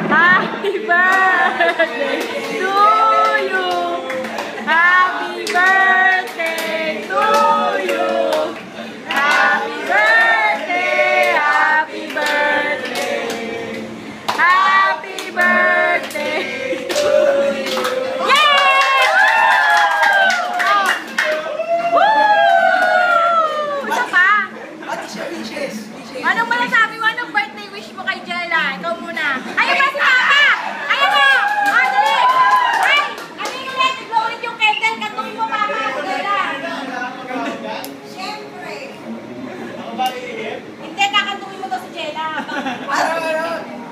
Happy birthday to you. Happy birthday to you. Happy birthday, happy birthday. Happy birthday to you. Yay! Woo! Isa pa. Anong masasabi mo? Anong birthday wish mo kay Jella? Ikaw muna. Ayun ba si Papa? Ayun mo! Dali! Ay! Ano yung ulit? Tiglo ulit yung candle. Kantungin mo, Papa. Jella. Siyempre. Hindi, kakantungin mo to si Jella.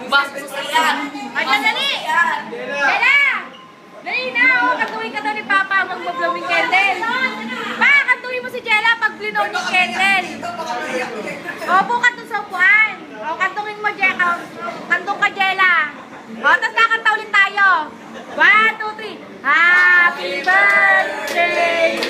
Bastos na yan. Ayan, dali! Jella! Dali na! Kantungin ka daw ni Papa mag-blowing candle. Pa, kantungin mo si Jella pag blinow yung candle. Opo ka dun sa upuan. O, kantungin mo, Jella. Kantong ka, Jella. O, tapos kakanta ulit tayo. 1, 2, 3. Happy birthday